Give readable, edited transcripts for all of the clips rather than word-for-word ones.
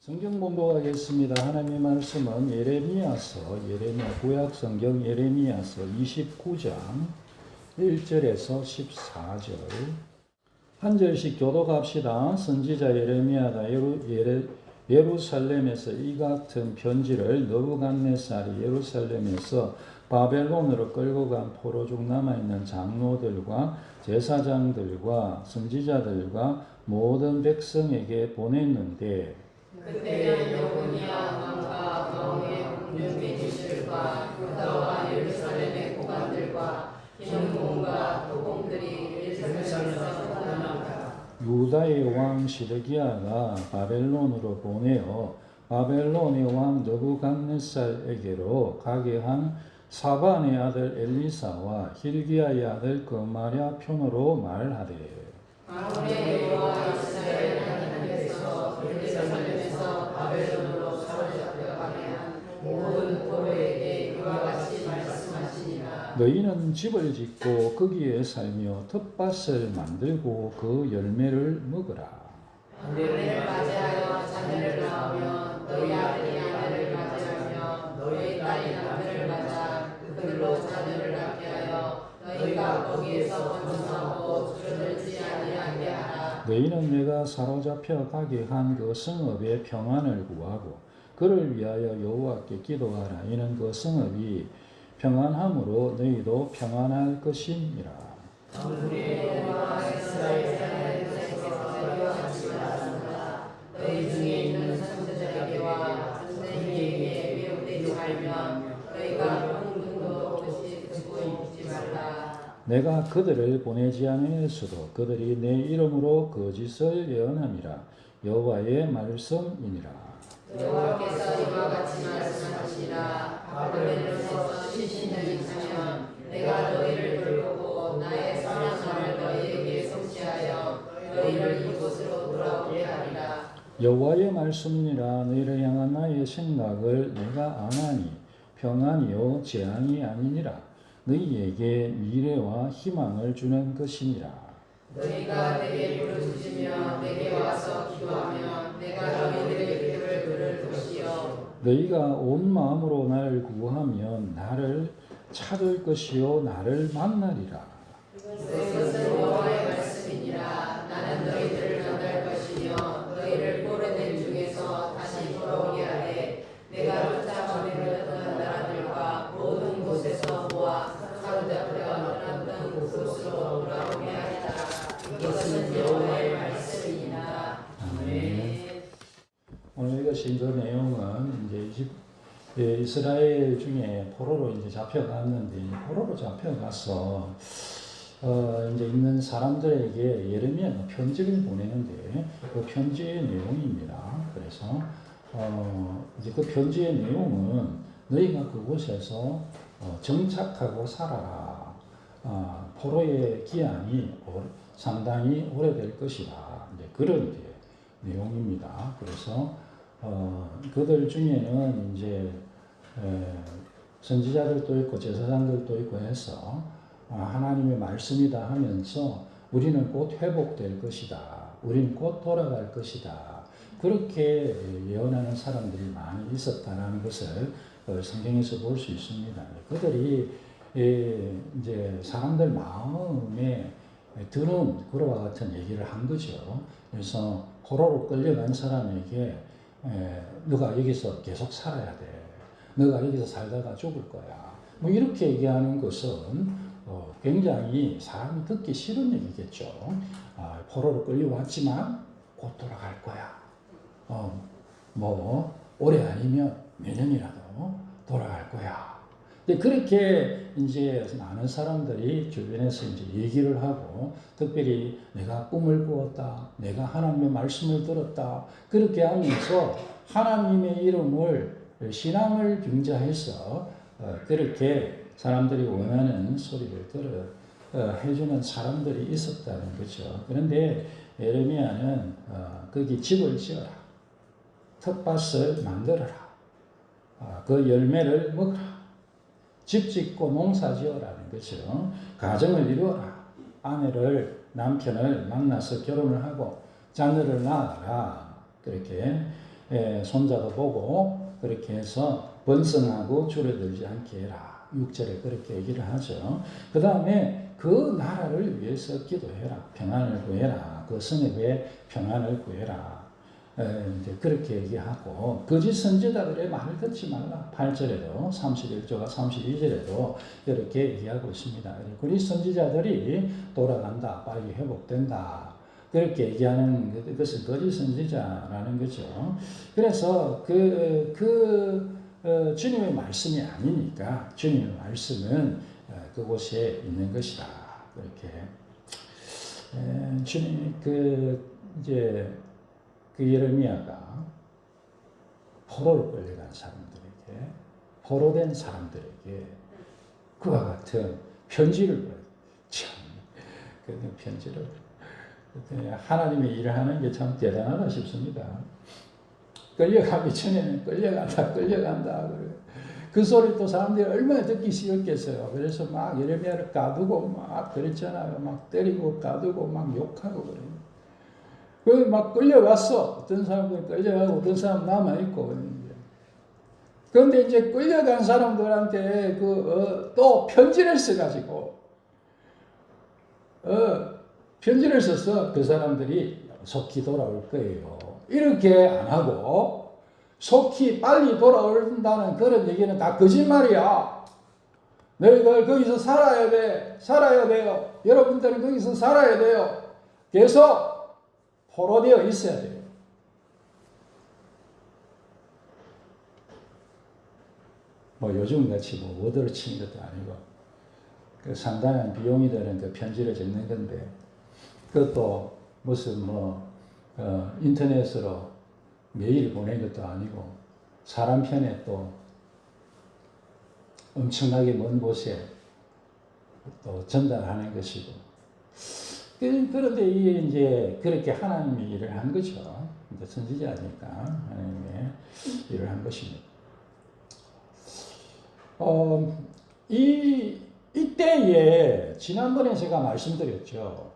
성경 본부하겠습니다. 하나님의 말씀은 예레미야 구약 성경 예레미야서 29장 1절에서 14절. 한 절씩 교독합시다. 선지자 예레미야가 예루살렘에서 이 같은 편지를 느부갓네살이 예루살렘에서 바벨론으로 끌고 간 포로 중 남아있는 장로들과 제사장들과 선지자들과 모든 백성에게 보냈는데, 그때는 여호니야 왕과 왕의 군중기술과 유다와 예루살렘의 고관들과 기능공과 도공들이 예루살렘에서 떠나갔다. 유다의 왕 시드기야가 바벨론으로 보내어 바벨론의 왕 느부갓네살에게로 가게 한 사반의 아들 엘리사와 힐기야의 아들 그마랴 편으로 말하되, 만군의 여호와 이스라엘 하나님께서 예루살렘에서 바벨론으로 사로잡혀가게 한 모든 포로에게 이와 같이 말씀하시니라. 너희는 집을 짓고 거기에 살며 텃밭을 만들고 그 열매를 먹으라. 아내를 맞이하여 자녀를 낳으며 너희 아들이 아내를 맞이하며 너희 딸이 남편을 맞아 그들로 자녀를 낳게 하여 너희가 거기에서 번성하고 줄어들지 아니하게 하라. 너희는 내가 사로잡혀 가게 한 그 성읍의 평안을 구하고 그를 위하여 여호와께 기도하라. 이는 그 성읍이 평안함으로 너희도 평안할 것이니라. 만군의 여호와 이스라엘 하나님께서 너희와 같이 말하노라. 너희 중에 있는 선지자에게와 선생에게 미혹되지 말면 너희가 흥분도 없이 듣고 있지 말라. 내가 그들을 보내지 아니하였어도 그들이 내 이름으로 거짓을 예언함이라. 여호와의 말씀이니라. 여호와께서 이와 같이 말씀하시니라. 바벨론에서 70년이 차면 내가 너희를 돌보고 나의 사랑을 너희에게 성취하여 너희를 이곳으로 돌아오게 하리라. 여호와의 말씀이니라. 너희를 향한 나의 생각을 내가 아나니 평안이요 재앙이 아니니라. 너희에게 미래와 희망을 주는 것이니라. 너희가 내게 부르짖으며 내게 와서 기도하면 내가 너희들의 기도를 들을 것이요. 너희가 온 마음으로 나를 구하면 나를 찾을 것이요 나를 만나리라. 이것은 여호와의 말씀이니라. 나는 너희들을 만날 것이며 너희를 오래된 중에서 다시 돌아오게 하되 내가 쫓아보내던 나라들과 모든 곳에서 모아 사로잡혀 떠났던 곳으로 돌아오게 하리라. 이것은 여호와의 말씀이니라. 아멘. 오늘 읽으신 그 내용은 이제 이스라엘 중에 포로로 이제 잡혀갔는데, 포로로 잡혀가서 이제 있는 사람들에게 예레미야가 편지를 보내는데 그 편지의 내용입니다. 그래서 이제 그 편지의 내용은 너희가 그곳에서 정착하고 살아라. 포로의 기한이 상당히 오래될 것이다. 이제 그런 내용입니다. 그래서 그들 중에는 이제 선지자들도 있고 제사장들도 있고 해서 하나님의 말씀이다 하면서 우리는 곧 회복될 것이다. 우리는 곧 돌아갈 것이다. 그렇게 예언하는 사람들이 많이 있었다는 것을 성경에서 볼 수 있습니다. 그들이 이제 사람들 마음에 드는 그와 같은 얘기를 한 거죠. 그래서 포로로 끌려간 사람에게 너가 여기서 계속 살아야 돼. 너가 여기서 살다가 죽을 거야. 뭐 이렇게 얘기하는 것은 굉장히 사람이 듣기 싫은 얘기겠죠. 포로로 끌려왔지만 곧 돌아갈 거야. 뭐 올해 아니면 내년이라도 돌아갈 거야. 근데 그렇게 이제 많은 사람들이 주변에서 이제 얘기를 하고, 특별히 내가 꿈을 꾸었다, 내가 하나님의 말씀을 들었다, 그렇게 하면서 하나님의 이름을 신앙을 빙자해서 그렇게 사람들이 원하는 소리를 해주는 사람들이 있었다는 거죠. 그런데 예레미야는 거기 집을 지어라, 텃밭을 만들어라, 그 열매를 먹어라, 집 짓고 농사 지어라는 거죠. 가정을 이루어라. 남편을 만나서 결혼을 하고 자녀를 낳아라. 그렇게 손자도 보고 그렇게 해서 번성하고 줄어들지 않게 해라. 6절에 그렇게 얘기를 하죠. 그 다음에 그 나라를 위해서 기도해라. 평안을 구해라. 그 성에 대해 평안을 구해라. 이제 그렇게 얘기하고 거짓 선지자들의 말을 듣지 말라. 8절에도 31절과 32절에도 이렇게 얘기하고 있습니다. 거짓 선지자들이 돌아간다. 빨리 회복된다. 그렇게 얘기하는 그것은 거짓 선지자라는 거죠. 그래서 주님의 말씀이 아니니까 주님의 말씀은 그곳에 있는 것이다. 그렇게 주님이 이제 예레미야가 포로로 끌려간 사람들에게, 포로된 사람들에게 그와 같은 편지를 보내요. 참, 그 편지를 하나님의 일을 하는 게 참 대단하다 싶습니다. 끌려가기 전에는 끌려간다. 그 소리 또 사람들이 얼마나 듣기 싫었겠어요. 그래서 막 예레미야를 가두고 막 그랬잖아요. 막 때리고 가두고 막 욕하고 그래요. 막 끌려갔어. 어떤 사람들 끌려가고 어떤 사람 남아있고. 그런데 이제 끌려간 사람들한테 또 편지를 써가지고, 편지를 써서 그 사람들이 속히 돌아올 거예요. 이렇게 안 하고, 속히 빨리 돌아온다는 그런 얘기는 다 거짓말이야. 너희들 거기서 살아야 돼요. 여러분들은 거기서 살아야 돼요. 계속 포로되어 있어야 돼요. 요즘 같이 워드로 치는 것도 아니고, 상당한 비용이 드는 그 편지를 적는 건데, 그것도 무슨 인터넷으로 메일 보낸 것도 아니고, 사람 편에 또 엄청나게 먼 곳에 또 전달하는 것이고, 그런데 이게 이제 그렇게 하나님이 일을 한 거죠. 이제 선지자니까 하나님의 일을 한 것입니다. 이때에 지난번에 제가 말씀드렸죠.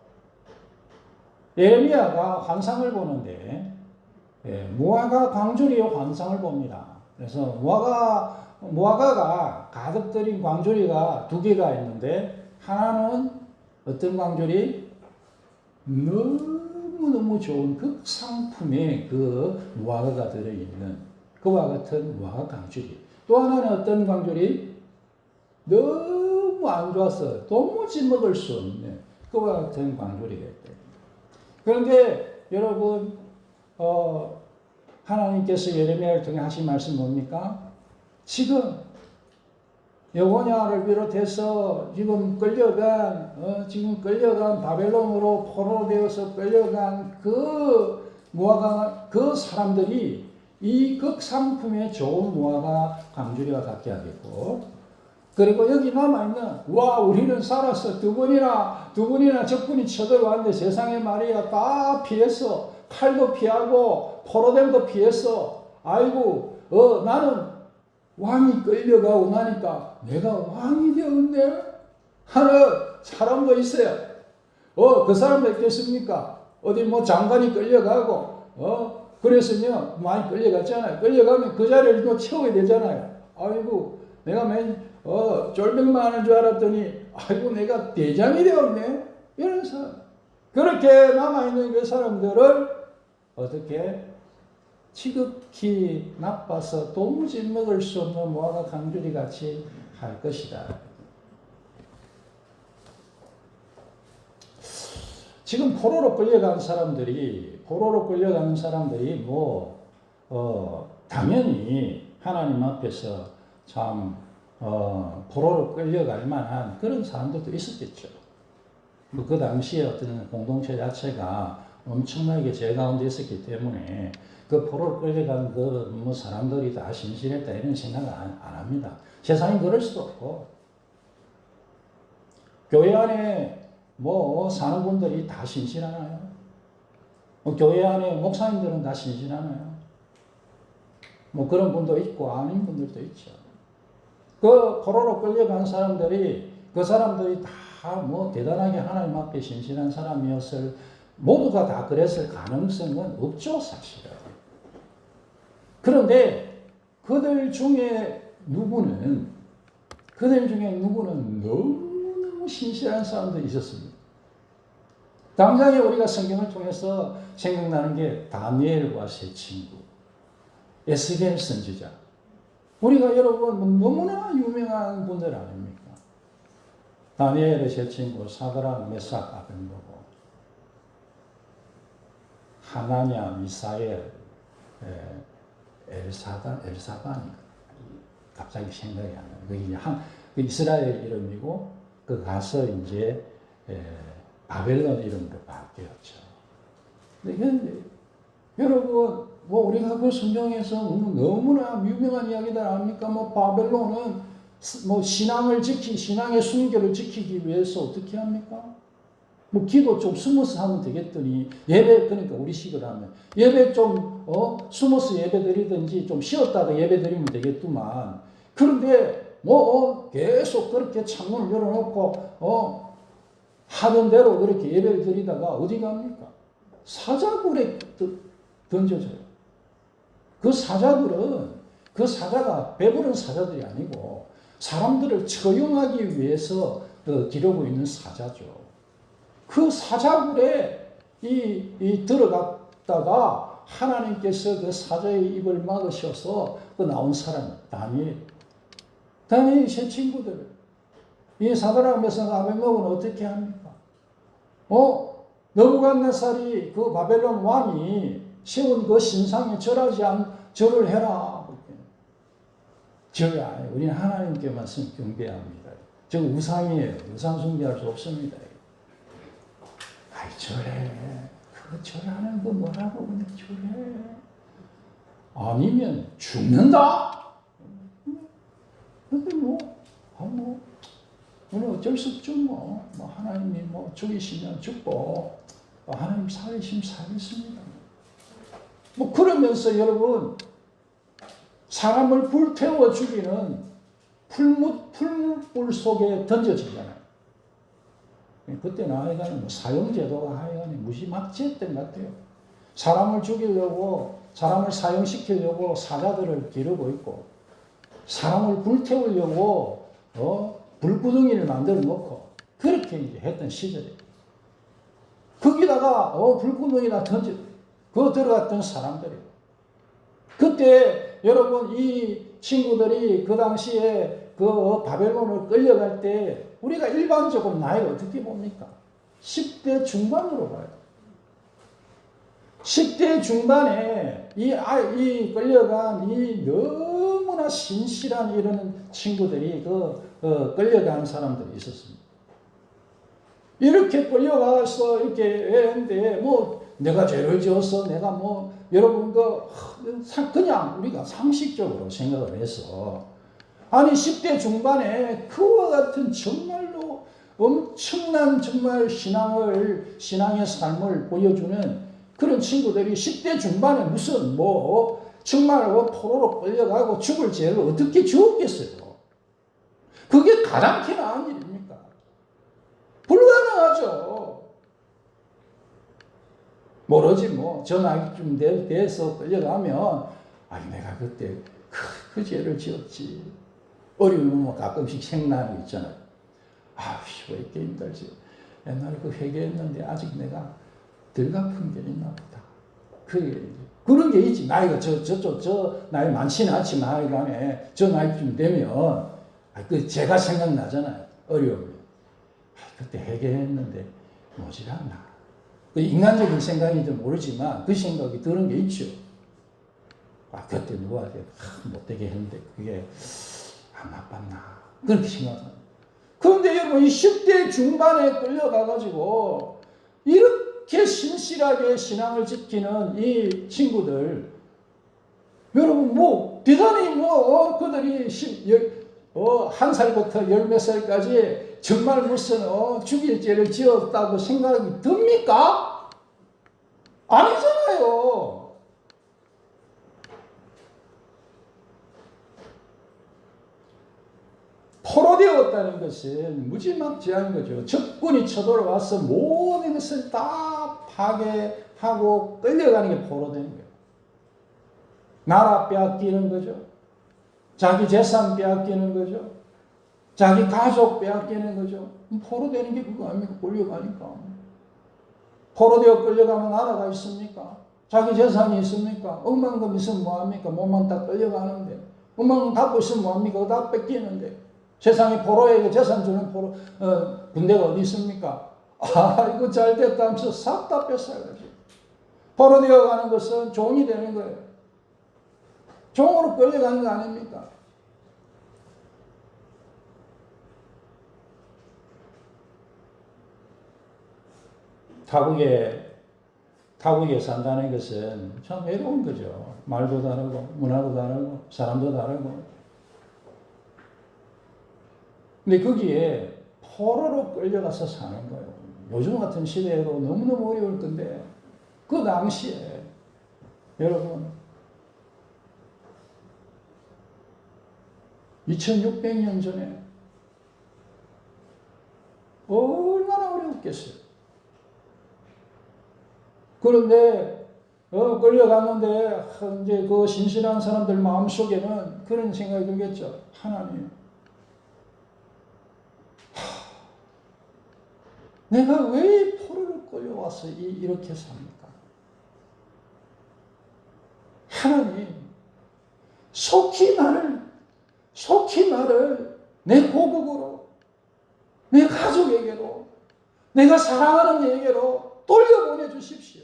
예레미야가 환상을 보는데 무화과 광주리의 환상을 봅니다. 그래서 무화과가 가득 들인 광주리가 두 개가 있는데 하나는 어떤 광주리? 너무너무 좋은 극상품의 그 무화과가 들어있는 그와 같은 무화과 광주리. 또 하나는 어떤 광주리? 너무 안 좋아서 도무지 먹을 수 없는 그와 같은 광주리가 있다. 그런데 여러분 하나님께서 예레미야를 통해 하신 말씀 뭡니까? 지금 여호냐를 비롯해서 지금 끌려간 바벨론으로 포로로 되어서 끌려간 그 무화과 그 사람들이 이 극상품의 좋은 무화과 광주리와 같게 하겠고, 그리고 여기 남아있는 우리는 살았어. 두 분이나 적군이 쳐들어왔는데 세상에 말이야 다 피했어. 칼도 피하고 포로됨도 피했어. 아이고 나는 왕이 끌려가고 나니까 내가 왕이 되었네 하는 사람도 있어요. 그 사람도 있겠습니까? 어디 장관이 끌려가고 그랬으면 많이 끌려갔잖아요. 끌려가면 그 자리를 또 채워야 되잖아요. 아이고 내가 쫄병만 하는 줄 알았더니 아이고 내가 대장이 되었네 이런 사람. 그렇게 남아있는 그 사람들을 어떻게 지극히 나빠서 도무지 먹을 수 없는 무화과 강주리 같이 할 것이다. 지금 포로로 끌려간 사람들이 당연히 하나님 앞에서 참 포로로 끌려갈 만한 그런 사람들도 있었겠죠. 그 당시에 어떤 공동체 자체가 엄청나게 죄 가운데 있었기 때문에 그 포로로 끌려간 사람들이 다 신실했다 이런 생각을 안 합니다. 세상이 그럴 수도 없고, 교회 안에 사는 분들이 다 신실하나요? 교회 안에 목사님들은 다 신실하나요? 그런 분도 있고 아닌 분들도 있죠. 그 포로로 끌려간 사람들이 다 대단하게 하나님 앞에 신실한 사람이었을, 모두가 다 그랬을 가능성은 없죠, 사실은. 그런데 그들 중에 누구는 너무너무 신실한 사람들이 있었습니다. 당장에 우리가 성경을 통해서 생각나는 게 다니엘과 세 친구, 에스겔 선지자. 우리가 여러분 너무나 유명한 분들 아닙니까? 다니엘의 세 친구 사드락, 메삭, 아벳느고, 하나냐, 미사엘, 엘사반이 갑자기 생각이 안 나요. 그게 그 이스라엘 이름이고 그 가서 이제 바벨론 이름으로 바뀌었죠. 근데 여러분 뭐 우리가 그 성경에서 너무나 유명한 이야기들 아닙니까? 뭐 바벨론은 뭐 신앙의 순결을 지키기 위해서 어떻게 합니까? 뭐 기도 좀 숨어서 하면 되겠더니 예배 그러니까 우리식으로 하면 예배 좀 숨어서 예배 드리든지 좀 쉬었다가 예배 드리면 되겠구만. 그런데 뭐 계속 그렇게 창문을 열어놓고 하던 대로 그렇게 예배를 드리다가 어디 갑니까? 사자굴에 던져져요. 그 사자가 배부른 사자들이 아니고 사람들을 처형하기 위해서 기르고 있는 사자죠. 그 사자굴에 들어갔다가 하나님께서 그 사자의 입을 막으셔서 그 나온 사람이 다니엘이 세 친구들. 이 사드락, 메삭, 아벳느고는 어떻게 합니까? 느부갓네살이 그 바벨론 왕이 세운 그 신상에 절을 해라. 절야. 우리는 하나님께만 경배합니다. 저 우상이에요. 우상 숭배할 수 없습니다. 아이 절해. 그거 절하는 거 뭐라고 그냥 절해. 아니면 죽는다. 근데 우리는 어쩔 수 없죠. 하나님이 죽이시면 죽고 하나님 살리시면 살겠습니다. 그러면서 여러분 사람을 불태워 죽이는 풀물 속에 던져지잖아요. 그때는 하여간 사형제도가 하여간 무지막지했던 것 같아요. 사람을 죽이려고 사람을 사형시키려고 사자들을 기르고 있고 사람을 불태우려고 불구덩이를 만들어 놓고 그렇게 이제 했던 시절이에요. 거기다가 불구덩이나 그거 들어갔던 사람들이에요. 그때 여러분 이 친구들이 그 당시에 그 바벨론을 끌려갈 때 우리가 일반적으로 나이를 어떻게 봅니까? 10대 중반으로 봐요. 10대 중반에 이 끌려간 이 너무나 신실한 이런 친구들이 끌려가는 사람들이 있었습니다. 이렇게 끌려가서 이렇게 했는데 내가 죄를 지어서 내가 여러분 그냥 우리가 상식적으로 생각을 해서 아니 10대 중반에 그와 같은 정말로 엄청난 정말 신앙의 삶을 보여주는 그런 친구들이 10대 중반에 무슨 정말 포로로 끌려가고 죽을 죄를 어떻게 지었겠어요? 그게 가당키 나은 일입니까? 불가능하죠. 모르지 저 나이쯤 돼서 끌려가면 내가 그때 그 죄를 지었지. 어려우면 가끔씩 생각나는 거 있잖아요. 왜 이렇게 힘들지? 옛날에 회개했는데 아직 내가 덜 갚은 게 있나 보다. 그런 게 있지. 나이가 저 나이 많지는 않지만 하여간에 저 나이쯤 되면 제가 생각나잖아요. 어려우면. 그때 회개했는데 모자랐나. 인간적인 생각인지 모르지만 그 생각이 드는 게 있죠. 그때 누구한테 못되게 했는데 그게 안 나빴나. 그렇게 생각합니다. 그런데 여러분 이 10대 중반에 끌려가가지고 이렇게 신실하게 신앙을 지키는 이 친구들 여러분 대단히 그들이 1살부터 10몇 살까지 정말 무슨 죽일 죄를 지었다고 생각이 듭니까? 아니잖아요. 포로되었다는 것은 무지막지한 거죠. 적군이 쳐들어와서 모든 것을 다 파괴하고 끌려가는 게 포로되는 거예요. 나라 빼앗기는 거죠. 자기 재산 빼앗기는 거죠. 자기 가족 빼앗기는 거죠. 포로되는 게 그거 아닙니까? 끌려가니까. 포로되어 끌려가면 나라가 있습니까? 자기 재산이 있습니까? 억만금 있으면 뭐합니까? 몸만 다 끌려가는데. 억만금 갖고 있으면 뭐합니까? 다 뺏기는데. 세상에 포로에게 재산 주는 군대가 어디 있습니까? 이거 잘 됐다 하면서 싹 다 뺏어가지. 포로되어 가는 것은 종이 되는 거예요. 종으로 끌려가는 거 아닙니까? 타국에 산다는 것은 참 외로운 거죠. 말도 다르고, 문화도 다르고, 사람도 다르고. 근데 거기에 포로로 끌려가서 사는 거예요. 요즘 같은 시대에도 너무너무 어려울 건데, 그 당시에, 여러분, 2600년 전에, 얼마나 어려웠겠어요. 그런데 끌려갔는데 이제 그 신실한 사람들 마음속에는 그런 생각이 들겠죠. 하나님, 내가 왜 포로로 끌려와서 이렇게 삽니까? 하나님, 속히 나를 내 고국으로, 내 가족에게로, 내가 사랑하는 에게로 돌려보내 주십시오.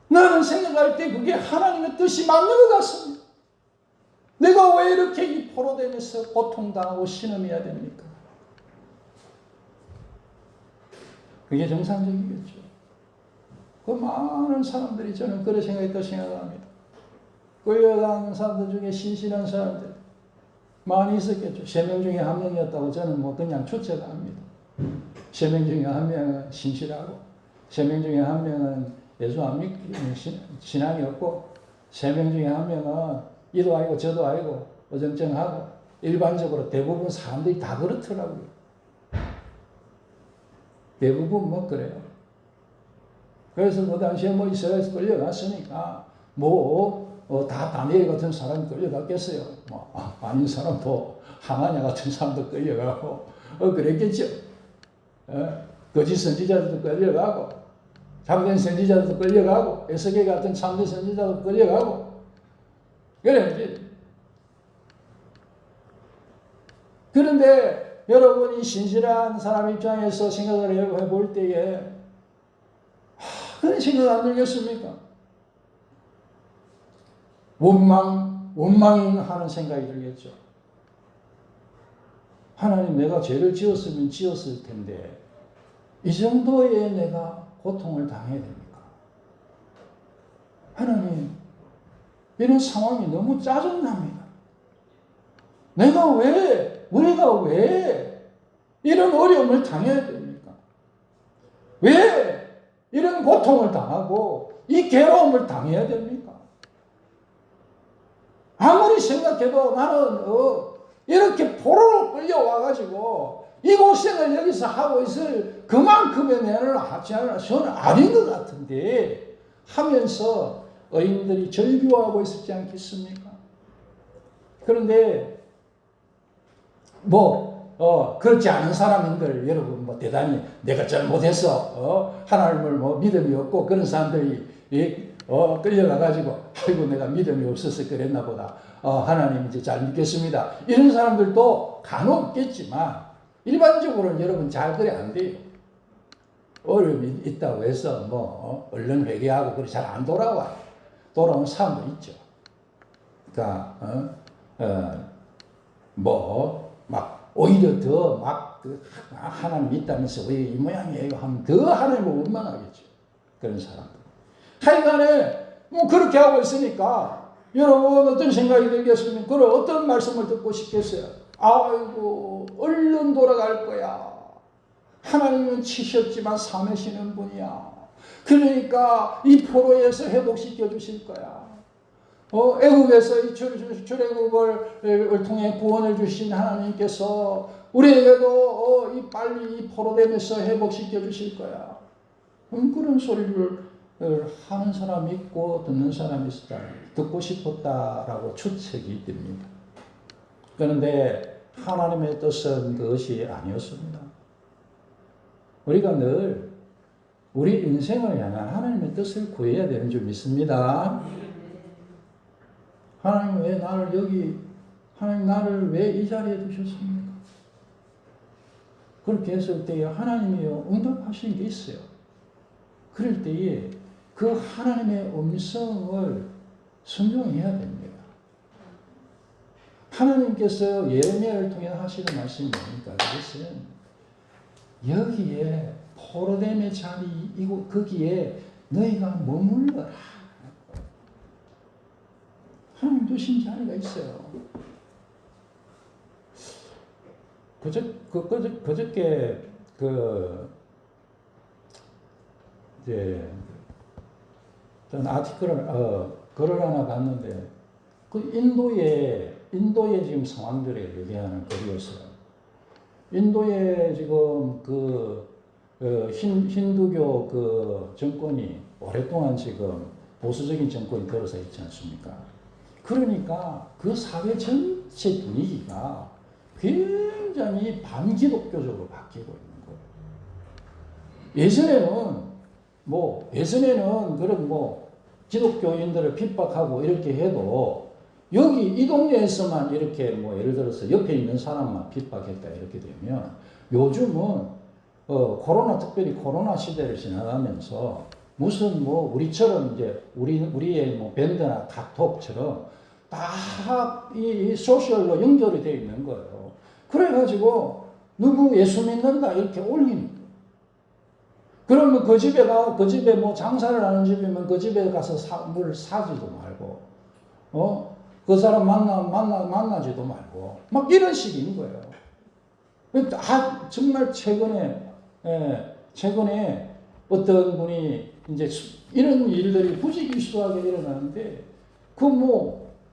나는 생각할 때 그게 하나님의 뜻이 맞는 것 같습니다. 내가 왜 이렇게 이 포로되면서 고통당하고 신음해야 됩니까? 그게 정상적이겠죠. 그 많은 사람들이 저는 그런 생각이 생각합니다. 끌려가는 사람들 중에 신실한 사람들 많이 있었겠죠. 3명 중에 1명이었다고 저는 뭐 그냥 추측합니다. 3명 중에 1명은 신실하고 3명 중에 1명은 예수 안 믿고 신앙이 없고 3명 중에 1명은 이도 아니고 저도 아니고 어정쩡하고 일반적으로 대부분 사람들이 다 그렇더라고요. 대부분 뭐 그래요. 그래서 그 당시에 뭐 이스라엘에서 끌려갔으니까 다 다니엘 같은 사람이 끌려갔겠어요. 아닌 사람도 하나냐 같은 사람도 끌려가고 그랬겠죠. 거짓 선지자들도 끌려가고 참된 선지자들도 끌려가고 에스겔 같은 참된 선지자도 끌려가고 그래. 그런데 여러분이 신실한 사람 입장에서 생각을 해볼 때에 그런 생각 안 들겠습니까? 원망이 하는 생각이 들겠죠. 하나님, 내가 죄를 지었으면 지었을 텐데 이 정도의 내가 고통을 당해야 됩니까? 하나님, 이런 상황이 너무 짜증납니다. 우리가 왜 이런 어려움을 당해야 됩니까? 왜 이런 고통을 당하고 이 괴로움을 당해야 됩니까? 아무리 생각해도 나는 이렇게 포로로 끌려와가지고 이 고생을 여기서 하고 있을 그만큼의 내를 하지 않으나 저는 아닌 것 같은데 하면서 의인들이 절규하고 있었지 않겠습니까? 그런데 그렇지 않은 사람인들 여러분 대단히 내가 잘못했어 하나님을 믿음이 없고 그런 사람들이 끌려가가지고 아이고 내가 믿음이 없어서 그랬나 보다 하나님 이제 잘 믿겠습니다 이런 사람들도 간혹 있겠지만 일반적으로는 여러분 잘 그래 안 돼요. 어려움이 있다고 해서 얼른 회개하고 그래 잘 안 돌아와요. 돌아온 사람도 있죠. 그러니까 오히려 더 하나님 있다면서 왜 이 모양이에요 하면 더 하나님을 원망하겠죠. 그런 사람들. 하여간에 그렇게 하고 있으니까 여러분 어떤 생각이 들겠습니까? 그럼 어떤 말씀을 듣고 싶겠어요? 아이고 얼른 돌아갈 거야. 하나님은 치셨지만 삼으시는 분이야. 그러니까 이 포로에서 회복시켜 주실 거야. 애국에서 이 출애굽을 통해 구원을 주신 하나님께서 우리에게도 빨리 이 포로되면서 회복시켜 주실 거야. 그런 소리를 하는 사람이 있고 듣는 사람이 있었다. 듣고 싶었다라고 추측이 됩니다. 그런데 하나님의 뜻은 그것이 아니었습니다. 우리가 늘 우리 인생을 향한 하나님의 뜻을 구해야 되는 줄 믿습니다. 하나님 왜 나를 여기, 하나님 나를 왜 이 자리에 두셨습니까? 그렇게 했을 때에 하나님이요 응답하시는 게 있어요. 그럴 때에 그 하나님의 음성을 순종해야 됩니다. 하나님께서 예레미야를 통해 하시는 말씀이 뭡니까? 그것은 여기에 포로됨의 자리, 이곳 거기에 너희가 머물러라. 하나님 두신 자리가 있어요. 그저께 이제 어떤 아티클을 글을 하나 봤는데 그 인도의 지금 상황들을 얘기하는 글이었어요. 인도에 지금 힌두교 그 정권이 오랫동안 지금 보수적인 정권이 들어서 있지 않습니까? 그러니까 그 사회 전체 분위기가 굉장히 반기독교적으로 바뀌고 있는 거예요. 예전에는 그런 기독교인들을 핍박하고 이렇게 해도 여기 이 동네에서만 이렇게 예를 들어서 옆에 있는 사람만 핍박했다 이렇게 되면 요즘은 특별히 코로나 시대를 지나가면서 무슨 우리처럼 이제 우리의 밴드나 카톡처럼 다 이 소셜로 연결이 되어 있는 거예요. 그래가지고 누구 예수 믿는다 이렇게 올리는 거예요. 그러면 그 집에 장사를 하는 집이면 그 집에 가서 물 사지도 말고, 그 사람 만나지도 말고, 막 이런 식인 거예요. 정말 최근에 어떤 분이 이제 이런 일들이 부지기수하게 일어나는데,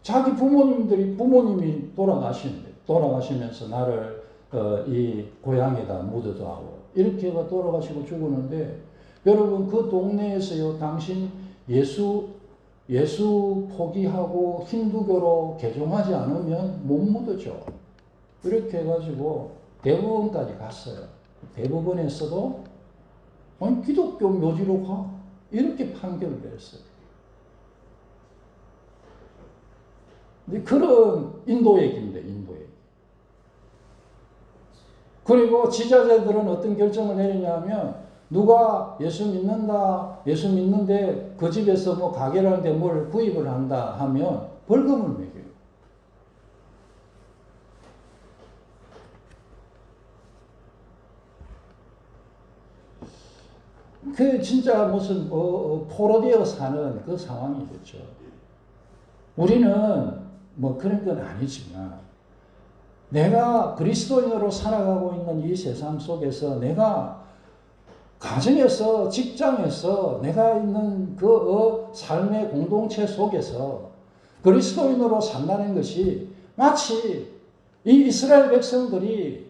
자기 부모님이 돌아가시면서 나를 이 고향에다 묻어도 하고, 이렇게 돌아가시고 죽었는데, 여러분 그 동네에서요, 당신 예수 포기하고 힌두교로 개종하지 않으면 못 묻어줘. 이렇게 해가지고 대법원까지 갔어요. 대법원에서도 기독교 묘지로 가. 이렇게 판결을 내렸어요. 근데 그런 인도 얘기입니다. 인도 얘기. 그리고 지자체들은 어떤 결정을 내리냐면 누가 예수 믿는데 그 집에서 가게를 하는데 뭘 구입을 한다 하면 벌금을 매겨요. 그 진짜 무슨 포로되어 사는 그 상황이겠죠. 우리는 그런 건 아니지만 내가 그리스도인으로 살아가고 있는 이 세상 속에서 내가 가정에서 직장에서 내가 있는 그 삶의 공동체 속에서 그리스도인으로 산다는 것이 마치 이 이스라엘 백성들이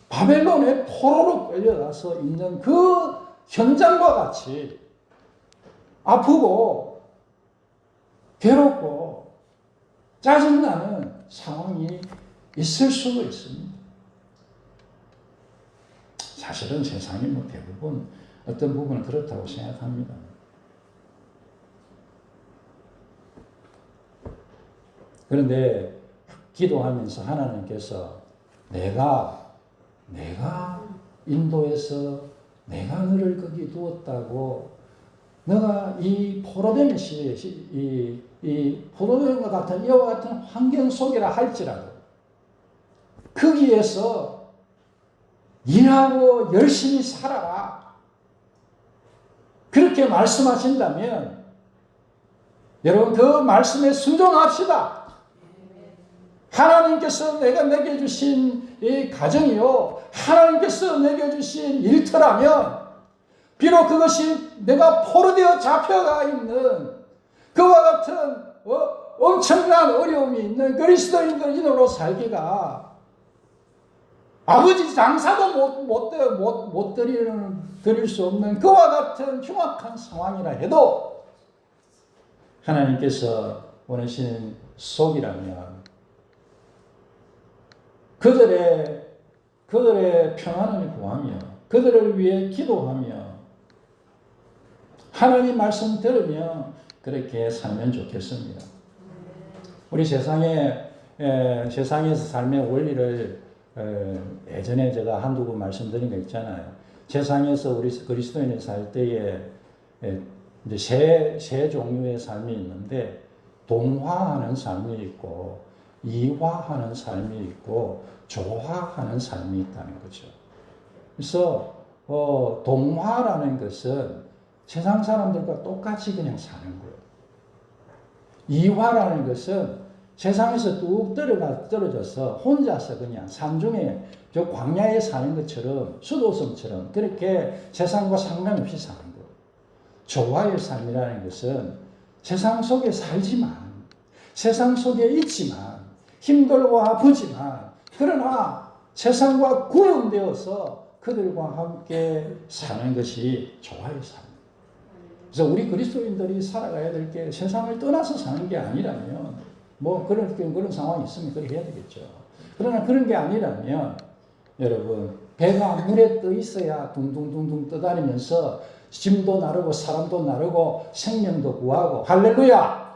바벨론의 포로로 끌려가서 있는 그 현장과 같이 아프고 괴롭고 짜증나는 상황이 있을 수도 있습니다. 사실은 세상이 대부분 어떤 부분은 그렇다고 생각합니다. 그런데 기도하면서 하나님께서 내가 인도에서 내가 너를 거기 두었다고 너가 이 포로됨의 시대에 이 포로됨과 같은 이와 같은 환경 속이라 할지라도 거기에서 일하고 열심히 살아라. 그렇게 말씀하신다면 여러분 그 말씀에 순종합시다. 하나님께서 내게 주신 이 가정이요, 하나님께서 내게 주신 일터라면 비록 그것이 내가 포로되어 잡혀가 있는 그와 같은 엄청난 어려움이 있는 그리스도인으로 살기가 아버지 장사도 못 드릴 수 없는 그와 같은 흉악한 상황이라 해도 하나님께서 원하시는 속이라면 그들의 평안을 구하며 그들을 위해 기도하며 하나님 말씀 들으며 그렇게 살면 좋겠습니다. 우리 세상에서 삶의 원리를 예전에 제가 한두 번 말씀드린 거 있잖아요. 세상에서 우리 그리스도인이 살 때에 이제 세 종류의 삶이 있는데 동화하는 삶이 있고 이화하는 삶이 있고 조화하는 삶이 있다는 거죠. 그래서 동화라는 것은 세상 사람들과 똑같이 그냥 사는 거예요. 이화라는 것은 세상에서 뚝 떨어져서 혼자서 그냥 산중에 저 광야에 사는 것처럼 수도섬처럼 그렇게 세상과 상관없이 사는 거예요. 조화의 삶이라는 것은 세상 속에 살지만 세상 속에 있지만 힘들고 아프지만 그러나 세상과 구분되어서 그들과 함께 사는 것이 조화의 삶. 그래서 우리 그리스도인들이 살아가야 될 게 세상을 떠나서 사는 게 아니라면 뭐 그런 상황이 있으면 그렇게 해야 되겠죠. 그러나 그런 게 아니라면 여러분 배가 물에 떠 있어야 둥둥둥둥 떠다니면서 짐도 나르고 사람도 나르고 생명도 구하고 할렐루야.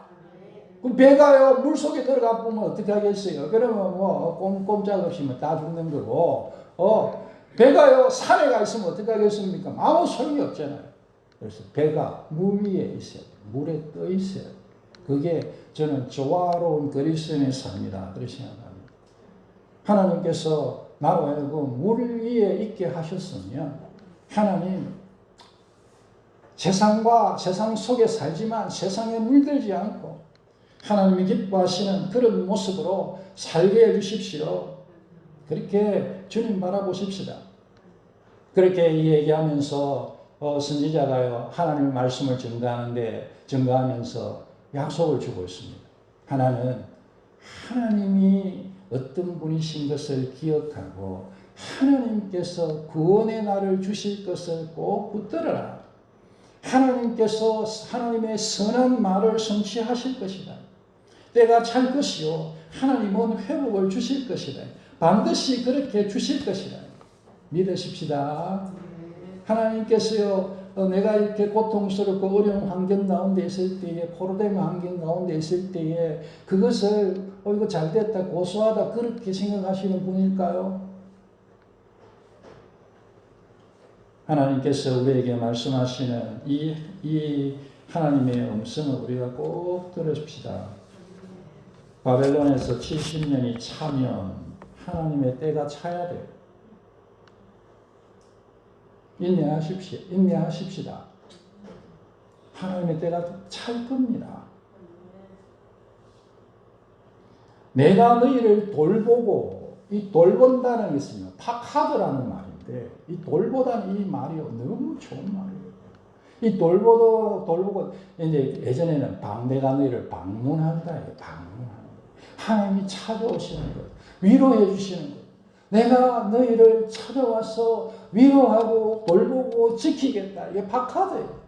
그 배가요 물속에 들어가 보면 어떻게 하겠어요? 그러면 뭐 꼼짝없이 다 죽는 거고 배가요 산에 가 있으면 어떻게 하겠습니까? 아무 소용이 없잖아요. 그래서 배가 물 위에 있어야 돼요. 물에 떠 있어야 돼요. 그게 저는 조화로운 그리스도인의 삶이다 그렇게 생각합니다. 하나님께서 나로 하여금 물 위에 있게 하셨으면 하나님 세상 속에 살지만 세상에 물들지 않고 하나님이 기뻐하시는 그런 모습으로 살게 해주십시오. 그렇게 주님 바라보십시다. 그렇게 얘기하면서 선지자가요 하나님의 말씀을 증거하면서 약속을 주고 있습니다. 하나는 하나님이 어떤 분이신 것을 기억하고 하나님께서 구원의 날을 주실 것을 꼭 붙들어라. 하나님께서 하나님의 선한 말을 성취하실 것이다. 때가 찰 것이요 하나님은 회복을 주실 것이다. 반드시 그렇게 주실 것이다. 믿으십시다. 하나님께서요 내가 이렇게 고통스럽고 어려운 환경 가운데 있을 때에 포로된 환경 가운데 있을 때에 그것을 이거 잘됐다 고소하다 그렇게 생각하시는 분일까요? 하나님께서 우리에게 말씀하시는 이 하나님의 음성을 우리가 꼭 들으십시다. 바벨론에서 70년이 차면 하나님의 때가 차야 돼요. 인내하십시다. 하나님의 때가 찰 겁니다. 내가 너희를 돌보고 이 돌본다는 게 있습니다. 파카드라는 말인데 이 돌보다는 이 말이 너무 좋은 말이에요. 이 돌보고 이제 예전에는 내가 너희를 방문한다. 방문하는 거. 하나님이 찾아오시는 것, 위로해 주시는 것. 내가 너희를 찾아와서 위로하고 돌보고 지키겠다. 이게 파카드예요.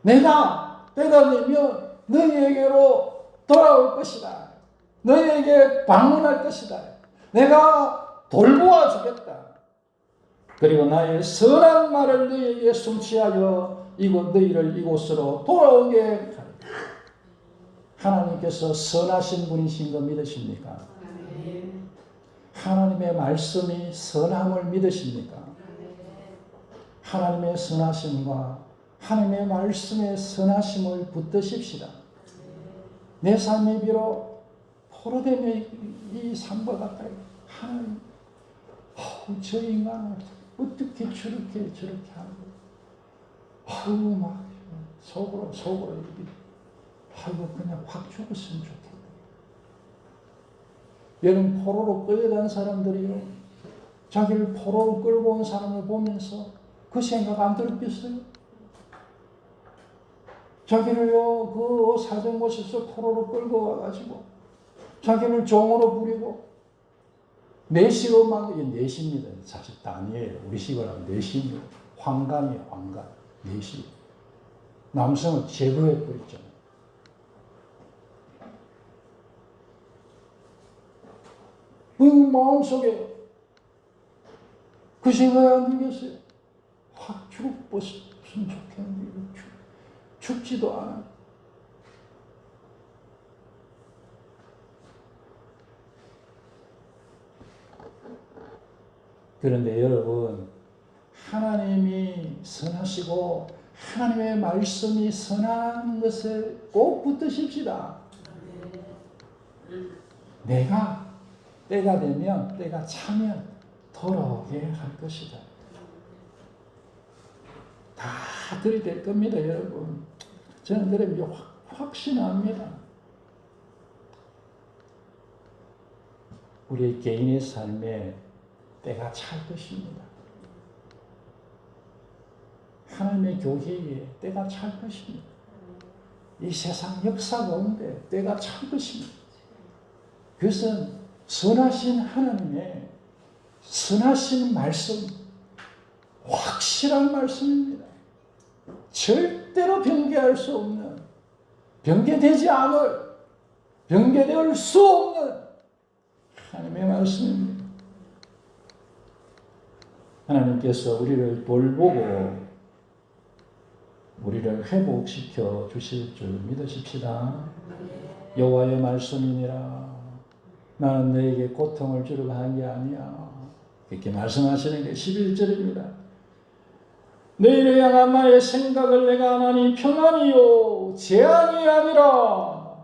내가 때가 되면 너희에게로 돌아올 것이다. 너희에게 방문할 것이다. 내가 돌보아 주겠다. 그리고 나의 선한 말을 너희에게 성취하여 너희를 이곳으로 돌아오게 하리라. 하나님께서 선하신 분이신 거 믿으십니까? 하나님의 말씀이 선함을 믿으십니까? 하나님의 선하심과 하나님의 말씀의 선하심을 붙드십시다. 내 삶이 비록 포로됨의 이 삶과 가까이 하나님 저 인간을 어떻게 저렇게 하고 막 속으로 그냥 확 죽었으면 좋겠다. 여러분 포로로 끌려간 사람들이요 자기를 포로로 끌고 온 사람을 보면서 그 생각 안 들었겠어요? 자기를요 그 사정곳에서 포로로 끌고 와가지고 자기를 종으로 부리고 내시로만 내시입니다. 사실 아니에요. 우리 식으로 하면 내시입니다. 환감이에요. 환감. 내시. 남성을 제거해버렸잖아요. 마음속에 그 생각이 안 들겠어요. 확 죽었으면 좋겠는데 죽지도 않아. 그런데 여러분, 하나님이 선하시고 하나님의 말씀이 선한 것에 꼭 붙드십시다. 내가 때가 되면, 때가 차면 돌아오게 할 것이다. 다 들이댈 겁니다, 여러분. 저는 그래 확신합니다. 우리 개인의 삶에 때가 찰 것입니다. 하나님의 교회에 때가 찰 것입니다. 이 세상 역사 가운데 때가 찰 것입니다. 그것은 선하신 하나님의 선하신 말씀, 확실한 말씀입니다. 절대로 변개할 수 없는, 변개되지 않을, 변개될 수 없는 하나님의 말씀입니다. 하나님께서 우리를 돌보고 우리를 회복시켜 주실 줄 믿으십시다. 여호와의 말씀이니라. 나는 너에게 고통을 주려고 한 게 아니야. 이렇게 말씀하시는 게 11절입니다. 너희를 향한 나의 생각을 내가 하나니 평안이요 재앙이 아니라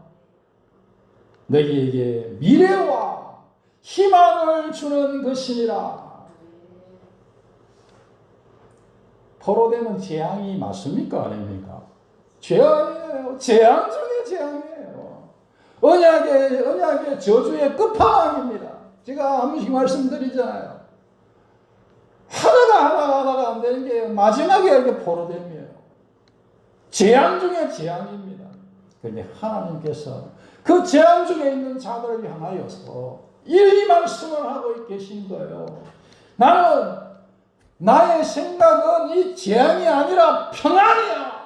너희에게 미래와 희망을 주는 것이니라. 포로되면 재앙이 맞습니까? 아닙니까? 재앙이에요. 재앙 중에 재앙이에요. 언약의 저주의 끝판왕입니다. 제가 한 번씩 말씀드리잖아요. 하다가 안 되는 게 마지막에 이렇게 포로됨이에요. 재앙 중에 재앙입니다. 그런데 하나님께서 그 재앙 중에 있는 자들을 향하여서 이 말씀을 하고 계신 거예요. 나의 생각은 이 재앙이 아니라 평안이야.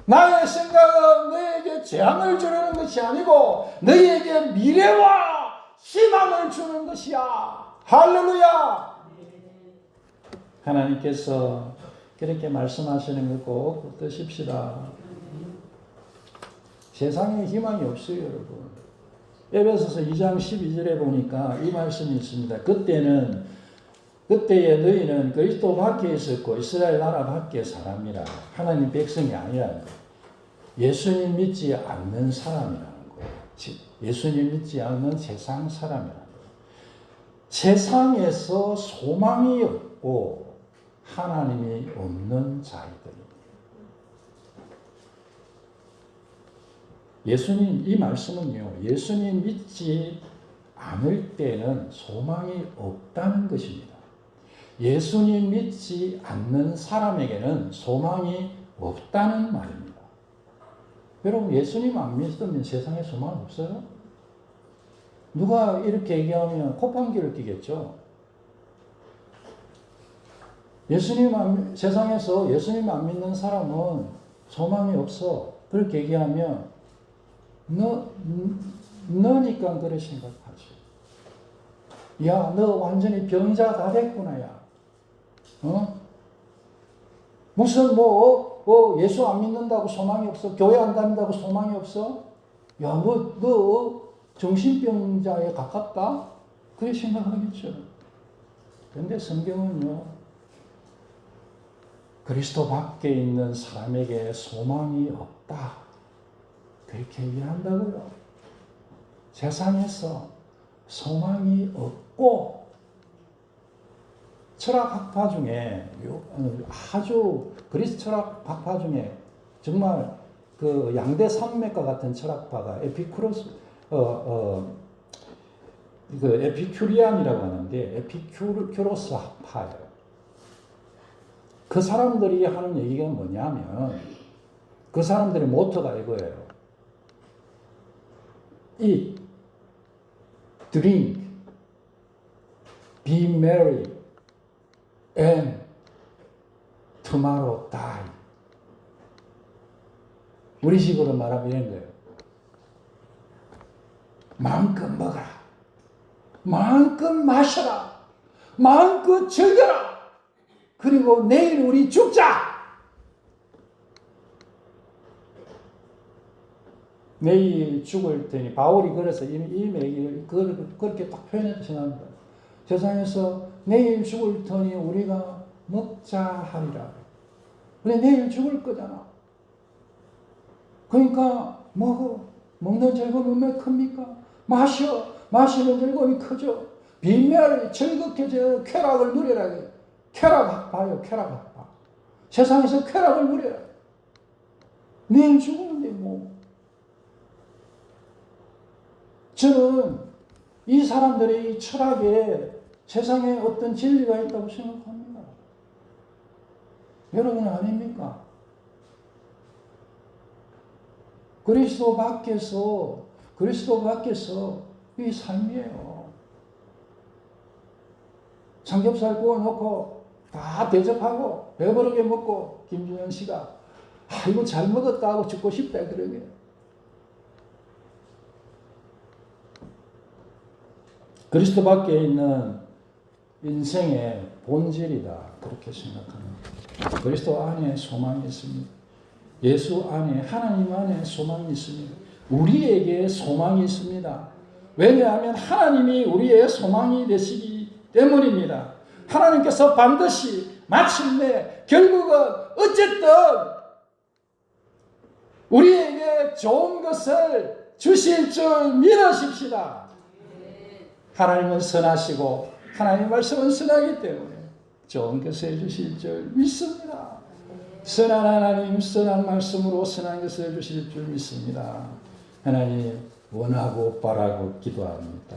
나의 생각은 너에게 재앙을 주려는 것이 아니고 너희에게 미래와 희망을 주는 것이야. 할렐루야. 하나님께서 그렇게 말씀하시는 거 꼭 붙드십시다. 세상에 희망이 없어요, 여러분. 에베소서 2장 12절에 보니까 이 말씀이 있습니다. 그때에 너희는 그리스도 밖에 있었고 이스라엘 나라 밖에 사람이라. 하나님 백성이 아니라는 거예요. 예수님 믿지 않는 사람이라는 거예요. 예수님 믿지 않는 세상 사람이라는 거예요. 세상에서 소망이 없고 하나님이 없는 자들입니다. 예수님, 이 말씀은요, 예수님 믿지 않을 때는 소망이 없다는 것입니다. 예수님 믿지 않는 사람에게는 소망이 없다는 말입니다. 여러분, 예수님 안 믿으면 세상에 소망 없어요? 누가 이렇게 얘기하면 콧방귀를 뀌겠죠? 세상에서 예수님 안 믿는 사람은 소망이 없어. 그렇게 얘기하면 너니까 그래 생각하지. 야, 너 완전히 병자 다 됐구나, 야. 무슨 예수 안 믿는다고 소망이 없어? 교회 안 다닌다고 소망이 없어? 야, 너 정신병자에 가깝다? 그렇게 생각하겠죠. 그런데 성경은요, 그리스도 밖에 있는 사람에게 소망이 없다. 그렇게 얘기한다고요. 세상에서 소망이 없고, 철학학파 중에 아주 그리스 철학학파 중에 정말 그 양대 산맥과 같은 철학파가 에피큐리안이라고 하는데 에피큐로스 학파예요. 그 사람들이 하는 얘기가 뭐냐면 그 사람들의 모토가 이거예요. Eat, drink, be merry and tomorrow die. 우리 식으로 말하면 이런 거예요. 마음껏 먹어라. 마음껏 마셔라. 마음껏 즐겨라. 그리고 내일 우리 죽자. 내일 죽을 테니 바울이 그래서 이 얘기를 그렇게 딱 표현해서 생각합니다. 세상에서 내일 죽을 테니 우리가 먹자 하리라. 근데 내일 죽을 거잖아. 그러니까 먹어. 먹는 즐거움이 얼마나 큽니까? 마셔. 마시는 즐거움이 크죠. 빈멸 즐겁게 저 쾌락을 누려라. 쾌락 봐요. 쾌락 봐. 세상에서 쾌락을 누려라. 내일 죽었는데 뭐. 저는 이 사람들의 이 철학에 세상에 어떤 진리가 있다고 생각합니다. 여러분은 아닙니까? 그리스도 밖에서 이 삶이에요. 삼겹살 구워놓고 다 대접하고 배부르게 먹고 김준현 씨가 이거 잘 먹었다 하고 죽고 싶다 그러게. 그리스도 밖에 있는 인생의 본질이다 그렇게 생각합니다. 그리스도 안에 소망이 있습니다. 예수 안에 하나님 안에 소망이 있습니다. 우리에게 소망이 있습니다. 왜냐하면 하나님이 우리의 소망이 되시기 때문입니다. 하나님께서 반드시 마침내 결국은 어쨌든 우리에게 좋은 것을 주실 줄 믿으십시다. 하나님은 선하시고 하나님의 말씀은 선하기 때문에 좋은 것을 해주실 줄 믿습니다. 선한 하나님, 선한 말씀으로 선한 것을 해주실 줄 믿습니다. 하나님 원하고 바라고 기도합니다.